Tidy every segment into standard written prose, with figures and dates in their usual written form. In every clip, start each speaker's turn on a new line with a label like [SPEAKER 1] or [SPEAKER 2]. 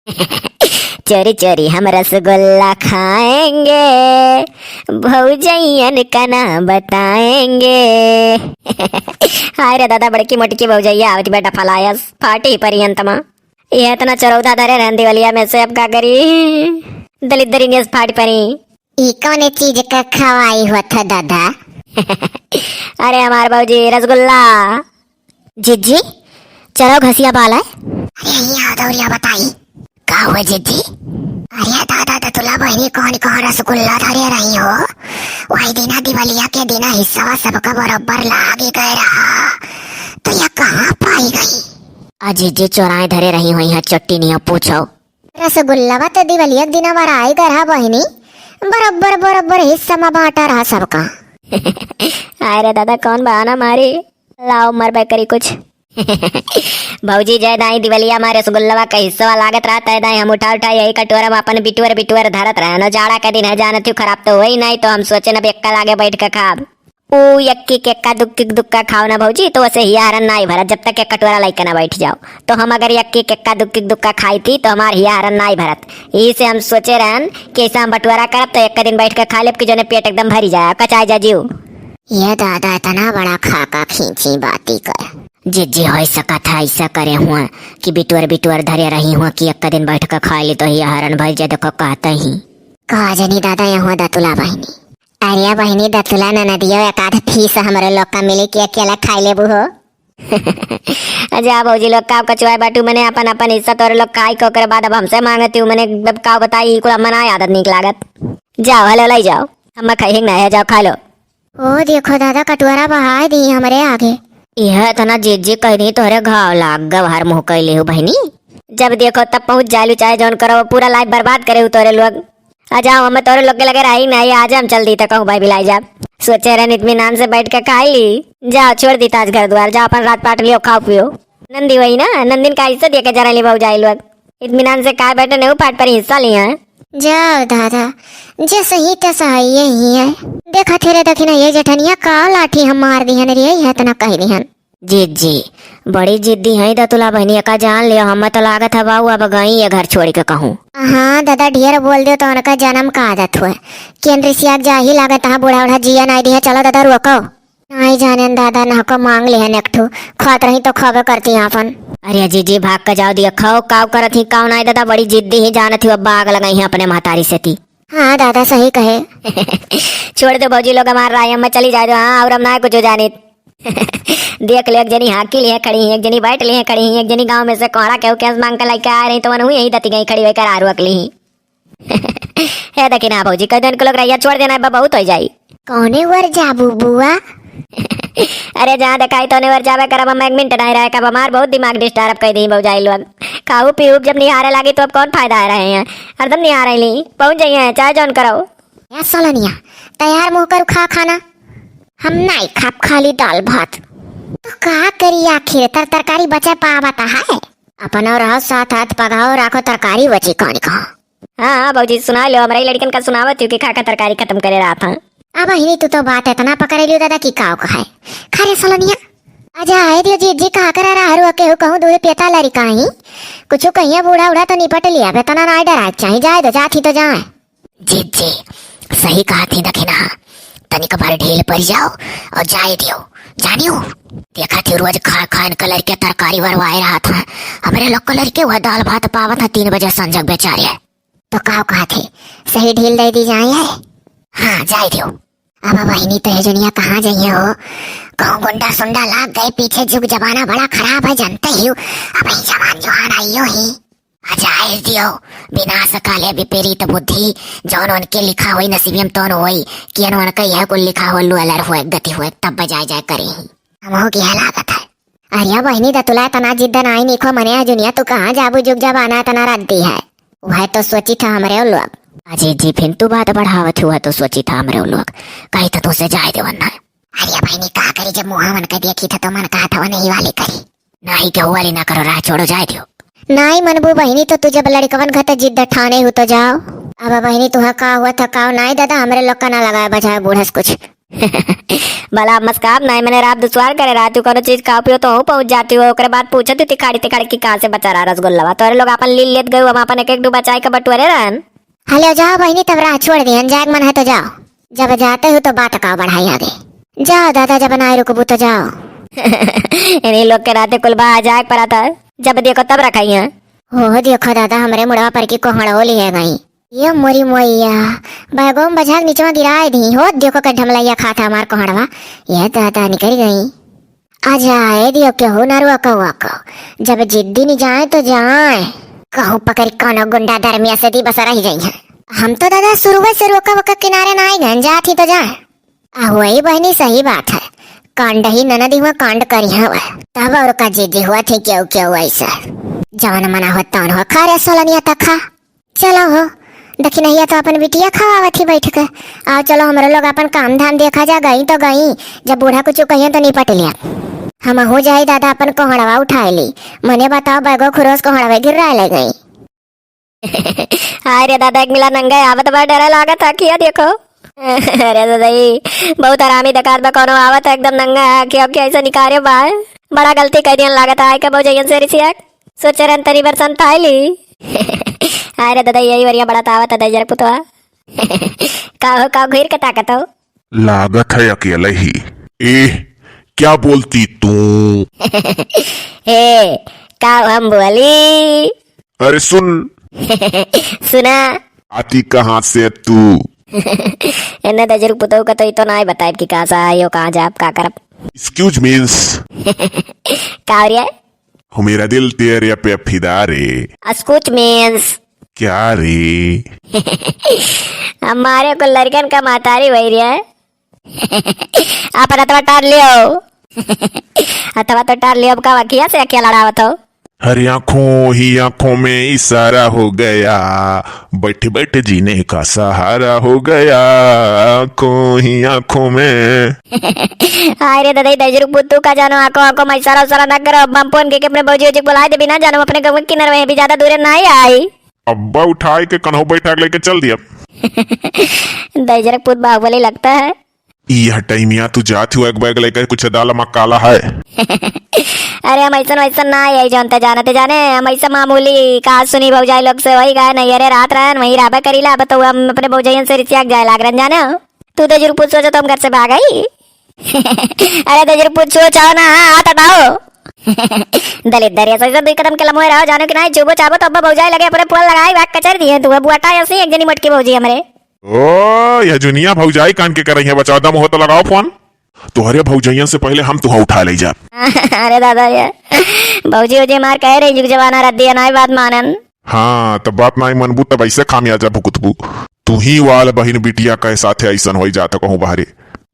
[SPEAKER 1] चोरी चोरी हम रसगुल्ला खाएंगे, भौजैयन का नाम बताएंगे। हाय रे दादा, बड़की मोटकी भौजैया आवती बेटा फलायस फाटी परियंतमा। ये इतना चरौदा धरे रहंदी वालिया में से अब का करी, दलित दरिंगे फाटी परी।
[SPEAKER 2] ई कौन चीज का खवाई हुआ था दादा?
[SPEAKER 1] अरे हमारे भौजी रसगुल्ला।
[SPEAKER 2] जिज्जी चलो घसिया बाल है। अरे यहाँ दौरिया बताई का हुआ जिज्जी? अरे दादा दतुला बहनी कौन कौन रसगुल्ला धरे रही हो? वही दिना दिवालिया के दिना हिस्सा सबका बराबर लागे गए रहा, तो यह कहाँ पाई गई?
[SPEAKER 1] जिज्जी चौराहे धरे रही हुई है, चट्टी नहीं पूछो।
[SPEAKER 2] रसगुल्ला तो दिवालिया के दिना बराई गए बहनी, बराबर बराबर हिस्सा में बांटा रहा सबका।
[SPEAKER 1] अरे दादा कौन बहाना मारी, लाओ मर करी कुछ। भौजी जय दाई दिवलिया हमारे रसगुल्ला का हिस्सा लागत रहता है दाई, हम उठा यही कटोरा में अपन बिटुअर बिटुअर धरत रहे न। जाड़ा का दिन है, जानत हूँ खराब तो वही नहीं, तो हम सोचे न बेक्का लागे बैठ के खाब। ओ यक्की केक्का दुक्की दुक्का खाओ ना भौजी, तो वैसे हियारन नहीं भरत जब तक एक कटोरा लेके ना बैठ जाओ। तो हम अगर यक्की केक्का दुक्की दुक्का खाई थी तो हमारे हियारन नहीं भरत। यही से हम सोचे रहन कि ऐसा हम बटवारा करब तो एक दिन बैठ के खा लेब कि जो पेट एकदम भरी जाए, कचाई जा जीव।
[SPEAKER 2] ये दादा इतना बड़ा खाका खींची बाती कर।
[SPEAKER 1] जिज्जी हो सका था ऐसा करे हुआ कि बिटुअर बिटुअर धरे रही हुआ कि एक दिन बैठ कर खा ली तो हियारन भर जाए। देखो कहते ही
[SPEAKER 2] कहा जनी दादा यहाँ दतुला बहनी। अरे बहनी दतुला न नदियो एक आध फीस हमारे लोग का मिले कि अकेला खाई लेबू हो।
[SPEAKER 1] अच्छा भौजी लोग का कचुआ बाटू मैंने अपन अपन हिस्सा तोरे लोग खाई को कर बाद अब हमसे मांगती हूँ। मैंने अब का बताई कुल मना आदत नहीं लागत। जाओ हलो लाई जाओ, हम खाई ना है, जाओ खा लो।
[SPEAKER 2] ओ देखो दादा कटोरा बहा दी हमारे आगे।
[SPEAKER 1] यह तना जिज्जी कह दी तोरे घाव लाग गवार मुँह कैले हो बहनी। जब देखो तब पहुँच जालू चाहे जौन करो, पूरा लाइफ बर्बाद करे हो तोरे लोग। आ जाओ हमें तोरे लोग के लगे रही नहीं, आज हम चल दी तो कहूँ भाई बिलाई जा। सोचे रहे इत्मीनान से बैठ के खाई ली। जाओ छोड़ दी ताज घर द्वार, जाओ अपन रात पाट लियो खाओ पियो। नंदी वही ना, नंदिन का हिस्सा देके जरा ली बहु जाए लोग। इत्मीनान से कहा बैठे नहीं पाट पर हिस्सा लिया।
[SPEAKER 2] जाओ दादा जैसे ही तैसा यही है। देखा थे रे दखिना ये जठनिया का लाठी हम मार दी है रे, है तना कह दी है।
[SPEAKER 1] जी बड़ी जिद्दी है दतुला बहनी का जान लियो। हम तो लागत है बाबू अब गई ये घर छोड़ के कहूँ।
[SPEAKER 2] हाँ दादा ढेर बोल दो तो उनका जन्म का आदत हुआ केन ऋषिया जा ही लागत है। बूढ़ा बूढ़ा जिया नहीं दिया, चलो दादा रोको। नहीं जाने दादा ना को मांग लिया नेकठू खात रही तो खावे करती अपन।
[SPEAKER 1] अरे जी भाग कर जाओ दिया खाओ काव करत ही काव नहीं दादा, बड़ी जिद्दी ही जानत ही अब आग लगाई है अपने महतारी से थी।
[SPEAKER 2] हाँ दादा सही कहे।
[SPEAKER 1] छोड़ दो भौजी लोग हमारा राय में चली जाए। हाँ और हम ना कुछ हो जाने। देख ले एक जनी हाकी लिए खड़ी है, एक जनी बैठ लिए खड़ी है, एक जनी गांव में से कोहड़ा केहू कैस मांग कर लेके आ रही तो मन यही दती गई खड़ी होकर आरू अकली ही। है देखी ना भौजी कह दिन को लोग रैया छोड़ देना बहुत हो जाई।
[SPEAKER 2] कौने वर जाबू बुआ?
[SPEAKER 1] अरे जहाँ दिखाई तो वर जावे करब हम 1 मिनट नहीं रहे कब हमार बहुत दिमाग डिस्टर्ब कर दी बहु जाई लोग। खाऊ पीऊ जब नहीं हारे लगी तो अब कौन फायदा आ रहे हैं, हरदम नहीं आ रही पहुंच जाइए चाहे जौन करो।
[SPEAKER 2] या सोलनिया तैयार मुँह कर खा खाना। हम नहीं खाप खाली दाल भात तो का करी आखिर तरकारी बचे पावता है। अपन और रहो साथ हाथ पगाओ राखो तरकारी बची कौन कहा।
[SPEAKER 1] हाँ भाजी सुना लो, हमारी लड़कन का सुनावत हूँ कि खा तरकारी खत्म करे रहा था।
[SPEAKER 2] अब हिनी तू तो बात इतना पकड़े लियो दादा की काव का है। खरे सोलनिया आजा आए दियो जी कहा करा रहा हरू के कहूँ दूध पेता लरी कहीं कुछ कहिए बूढ़ा उड़ा तो निपट लिया बेतना ना डरा चाहिए जाए तो जाती तो जाए।
[SPEAKER 1] जी सही कहा थी दखिना, तनिक बार ढील पड़ जाओ और जाए दियो जानियो। देखा थी रोज खा खान कलर के तरकारी भरवाए रहा था हमारे लोग कलर के वह दाल भात पावा था 3 बजे संजग बेचारे।
[SPEAKER 2] तो काव कहा थे सही ढील दे दी जाए है।
[SPEAKER 1] हाँ जाए दियो।
[SPEAKER 2] अब बहनी तो जुनिया कहाँ जाइए हो, कहूँ गुंडा सुंडा लाग गए पीछे, जुग जमाना बड़ा खराब है जानते ही। अब ही जवान जोहान आइयो ही अजाए दियो। बिना सकाले विपरीत बुद्धि जौन उनके लिखा हुई नसीबियम तौन हुई कि उनका यह कुल लिखा हुआ लू अलर हुए गति हुए तब बजाय जाए करी हम हो गया लागत है। अरे बहनी दतुला तना जिद्दन आई निको मने जुनिया तू कहाँ जाबू जुग जमाना तना रद्दी है। वह तो सोची था हमारे लोग।
[SPEAKER 1] अजय जी फिर तू बात बढ़ावत हुआ तो सोची था हमारे लोग कहीं तो तुझसे जाए दे वरना।
[SPEAKER 2] अरे बहनी कहा करी जब मुँह मन का देखी था तो मन कहा था वो नहीं वाली करी।
[SPEAKER 1] नहीं क्या वाली ना करो, राह छोड़ो जाए दियो।
[SPEAKER 2] नहीं मनबू बहनी तो तू जब लड़कवन घत जिद ठाने हो तो जाओ। अब बहनी तुहा का हुआ था काव नहीं दादा हमारे लोग का ना लगाया बजाय बूढ़स कुछ।
[SPEAKER 1] भला मस काम नहीं मैंने रात दुश्वार करे रहा तू कोनो चीज खा पियो तो हूँ पहुंच जाती हो ओकरे बाद पूछत थी तिखाड़ी तिखाड़ी की कहाँ से बचा रहा रसगुल्ला तोरे लोग अपन ली लेत गए हम अपन एक एक डू बचाई के बटुअरे रहन।
[SPEAKER 2] हेलो जाओ बहनी तब राह छोड़ दियन जाग मन है तो जाओ जब जाते हो तो बात का बढ़ाई आगे जाओ दादा जब बनाए रुकबू तो जाओ।
[SPEAKER 1] इन्हीं लोग के राते कुल बा जाग पर आता जब देखो तब रखाई है।
[SPEAKER 2] हो देखो दादा हमरे मुड़वा पर की कोहड़ो लिए गई ये मोरी मोइया बैगोम बझाग नीचवा गिराए दी हो देखो का ढमलैया खाता हमार कोहड़वा ये दादा निकल गई आ जाए दियो के हो नरुआ कौआ को जब जिद्दी नहीं जाए तो जाए कहूँ पकड़ कोनो गुंडा दरमिया से दी बस रही जाई है हम तो दादा शुरू से रोका वका किनारे ना आई जात ही तो जाए वही बहनी सही बात है कांड ही ननदी हुआ कांड करी हुआ तब और का जिद्दी हुआ थी क्यों क्यों ऐसा जवान मना होता हो खा रे सोलनिया तक खा चलो हो देखी नहीं तो अपन बिटिया खावा थी बैठ कर आओ चलो हमारे लोग अपन काम धाम देखा जा गई तो गई जब बूढ़ा कुछ कहिए तो निपट लिया हम हो जाए दादा अपन कोहड़वा उठाए ली मने बताओ बैगो खुरोस कोहड़वा गिर रहा ले गई।
[SPEAKER 1] अरे दादा एक मिला नंगा आवत बड़ा डरा लागत किया देखो। अरे दादा बहुत आरामी दकात बा कोनो आवत एकदम नंगा कि अब ऐसा निकारे बा बड़ा गलती कर दियन लागत आय के बहु जयन से रिसिया सोचरन तरी बरसन ताईली। अरे दादा यही वरिया बड़ा तावत है जरा पुतवा का घिर के ताकत हो
[SPEAKER 3] लागत है अकेले ही ए क्या बोलती तू।
[SPEAKER 1] ए का हम बोली
[SPEAKER 3] अरे सुन
[SPEAKER 1] सुना
[SPEAKER 3] आती कहाँ से तू।
[SPEAKER 1] इन्हें दजर पुतो का तो इतो ना ही बताए कि कहाँ से आयो कहाँ जाप का करब।
[SPEAKER 3] एक्सक्यूज मीन्स
[SPEAKER 1] का हो रहा है
[SPEAKER 3] हो मेरा दिल तेरे पे फिदा रे।
[SPEAKER 1] अस्कुच मीन्स
[SPEAKER 3] क्या रे
[SPEAKER 1] हमारे को लड़कन का मातारी वही रहा है। आप अथवा टार लियो अथवा तो टार लियो का वकिया से क्या लड़ावत हो।
[SPEAKER 3] हर आंखों ही आंखों में इशारा हो गया बैठे बैठे जीने का सहारा हो गया आंखों ही आंखों में।
[SPEAKER 1] अरे दादा दजरू पुत्तू का जानो आंखों आंखों में इशारा उसारा ना करो बम फोन के अपने भौजी जी बुलाए दे बिना जानो अपने गाँव किन्नर में भी ज्यादा दूर नहीं आई।
[SPEAKER 3] अब्बा उठाए के कन्हो बैठा लेके चल दिया।
[SPEAKER 1] दजरक पुत बाहुबली लगता है।
[SPEAKER 3] यह टाइमिया तू जाती हुआ एक बैग लेकर कुछ दाल मकाला है।
[SPEAKER 1] अरे हम ऐसा वैसा ना यही जानते जानते जाने हम ऐसा मामूली कहा सुनी भौजाई लोग से वही गए नहीं अरे रात रहन वही राबा करीला अब तो हम अपने भौजाइयन से रिसिया जाए लाग रन जाने तू तो जरूर पूछ सोचो तो हम घर से भाग आई। अरे तो जरूर पूछ सोचाओ ना हाथ हटाओ। दलित दरिया से दो कदम के लम्बे रहो जानो कि नहीं चुबो चाबो तो अब भौजाई लगे अपने फूल लगाई बैग कचर दिए तू अब हटा ऐसे एक जनी मटकी भौजी हमरे।
[SPEAKER 3] ओ यह जुनिया भौजाई कान के कर रही है बचाओ दम हो तो लगाओ फोन तुहरे भौजाइयन से पहले हम तुहा उठा ले जा।
[SPEAKER 1] अरे दादा ये भौजी वजी मार कह रही जुग जवाना रद्द दिया ना बात मानन।
[SPEAKER 3] हाँ तब बात नहीं मनबू तब ऐसे खामियाजा भुगतबू तू ही वाल बहन बिटिया के साथे ऐसा हो जाता कहूँ बाहरे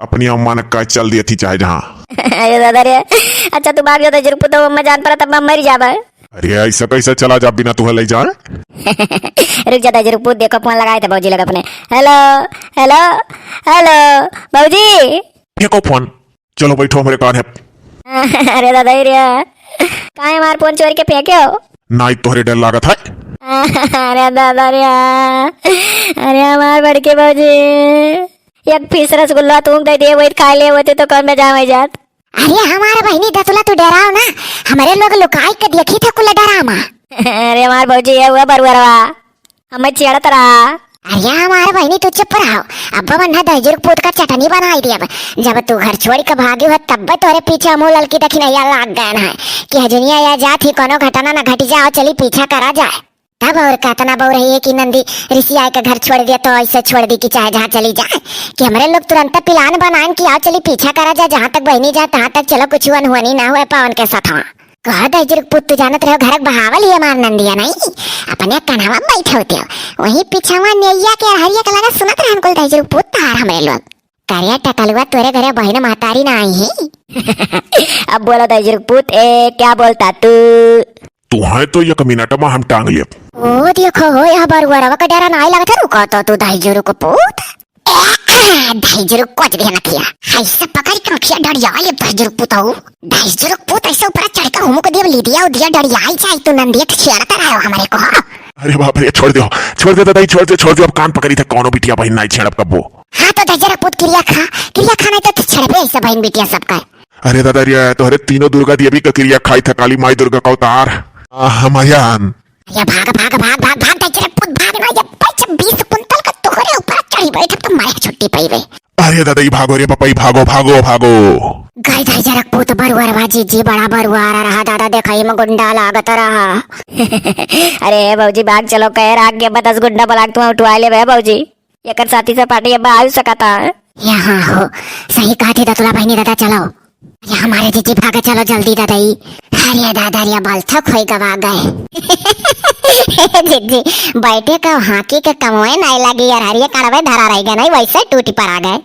[SPEAKER 3] अपनी अम्मा ने का चल दी थी चाहे जहाँ।
[SPEAKER 1] अरे दादा रे अच्छा तू भाग जाता जरूर तो मैं जान पड़ा तब मैं मर जाबा।
[SPEAKER 3] अरे ऐसा कैसे चला जा बिना तुह ले जा।
[SPEAKER 1] रुक जाता जरूर पूछ देखो फोन लगाए थे भौजी लगा अपने हेलो हेलो हेलो भौजी
[SPEAKER 3] फेंको फोन चलो बैठो हमारे कार है।
[SPEAKER 1] अरे दादा रे काहे हमार फोन चोरी के फेंके हो।
[SPEAKER 3] नाई तोहरे डर लागत है।
[SPEAKER 1] अरे दादा रे अरे हमार बड़के भौजी एक पीस रसगुल्ला तुम दे दिए वही खा लिए होते तो कौन में जावे जात।
[SPEAKER 2] अरे हमारे बहनी दतुला तू डराओ ना हमारे लोग लुकाई के देखी था कुल डरामा।
[SPEAKER 1] अरे हमार भौजी है हुआ बरुआ हमें चिड़त रहा।
[SPEAKER 2] अरे हमारे बहनी तू चुप रहो अब बन्ना दजर पूत का चटनी बनाई दी अब जब तू घर छोड़ के भागी हो तब तोरे पीछे मुंह ललकी तक नहीं लाग गए है कि दुनिया या जात ही कोनो घटना ना घटी जाओ चली पीछा करा जाए तब और कहतना बहु रही है कि नंदी ऋषिया के घर छोड़ दिया तो ऐसे छोड़ दी कि चाहे जहाँ चली जाए कि हमारे लोग तुरंत प्लान बनाए कि आओ चली पीछा करा जाए जहाँ तक बहनी जाए तहाँ तक चलो कुछ अनहोनी ना हुए पावन के साथ कह दजर पुत जानत रहो घर बहावल ही मार नंदिया नहीं अपने कन्हवा बैठे होते हो वही पीछावा नैया के हरिया के लगा सुनत रहन कुल दजर पुत तार हमारे लोग करिया टकलुआ तोरे घरे बहन महतारी ना आई है।
[SPEAKER 1] अब बोलो दजर पुत ए क्या बोलता तू
[SPEAKER 3] तुहे तो एक मिनट में हम टांग लिए।
[SPEAKER 2] ओ देखो हो यह बरुआ का डरा नहीं लगता रुको तो तू दजर को पुत ढाई जुरुक कोच भी नखिया ऐसे पकड़ के नखिया डरिया ये ढाई जुरुक पुताऊ ढाई जुरुक पुत ऐसे ऊपर चढ़ कर हमको देव ली दिया डरिया ही जाए तो नंदिया छेड़ता रहो हमारे को।
[SPEAKER 3] अरे बाप रे, छोड़ दो दादा, छोड़ दो। अब कान पकड़ी थे कौनो बिटिया बहन नहीं छेड़ब कब्बो।
[SPEAKER 2] हाँ तो ढाई जुरुक पुत क्रिया खा नहीं तो छेड़बे ऐसे बहन बिटिया सबका।
[SPEAKER 3] अरे दादा रिया तो हरे तीनों दुर्गा देवी का क्रिया खाई था, काली माई दुर्गा का अवतार हमायान।
[SPEAKER 2] या भाग ढाई जुरुक पुत भाग ना, जब 20 कुंटल का तोहरे ऊपर चढ़ी बैठ तो मारे छुट्टी पाई वे।
[SPEAKER 3] अरे दादा ये भागो रे पपाई, भागो।
[SPEAKER 2] गाय ढाई जुरुक पुत बरुआर बाजी जी बड़ा बरुआर रहा दादा देखाई में गुंडा लागत रहा।
[SPEAKER 1] अरे भौजी भाग चलो, कह आगे बदस गुंडा बलाक तुम उठवा ले बे भौजी, एकर साथी से पार्टी अब आ सकता।
[SPEAKER 2] यहाँ हो सही कहती दतुला बहनी दादा चलो, ये हमारे जीजी भागे चलो जल्दी दादाई। अरे दादा रे बाल थक होई गवा गए। जीजी बैठे का हाकी के कमोए नहीं लगी यार, हरिये कड़वे धरा रह गए नहीं वैसे टूटी पर आ गए।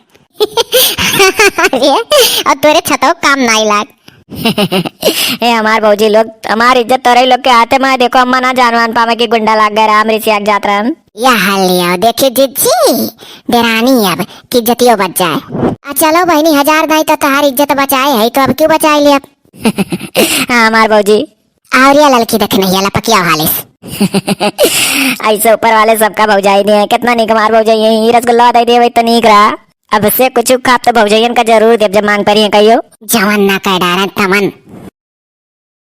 [SPEAKER 2] और तेरे छतो काम नहीं लाग।
[SPEAKER 1] ए हमार भौजी लोग हमार इज्जत तोरे लोग के हाथे में देखो, अम्मा ना जानवान पावे की गुंडा लाग गए राम ऋषि आग जात रहन।
[SPEAKER 2] या हाल लिया देखिए जीजी देरानी अब की इज्जतियों बच जाए। चलो बहनी 1000 नहीं तो तुम्हारी इज्जत बचाए है तो अब क्यों बचाए लिया।
[SPEAKER 1] हाँ हमार भौजी
[SPEAKER 2] और ये लड़की देख नहीं है लपकिया हालिस।
[SPEAKER 1] ऐसे ऊपर वाले सबका भौजाई नहीं है, कितना निक हमार भौजाई है, रसगुल्ला दे दे तो निक रहा। अब से कुछ खाप तो भौजाइयन का जरूर देव जब मांग परी है कहियो।
[SPEAKER 2] जवन ना कह डारा तमन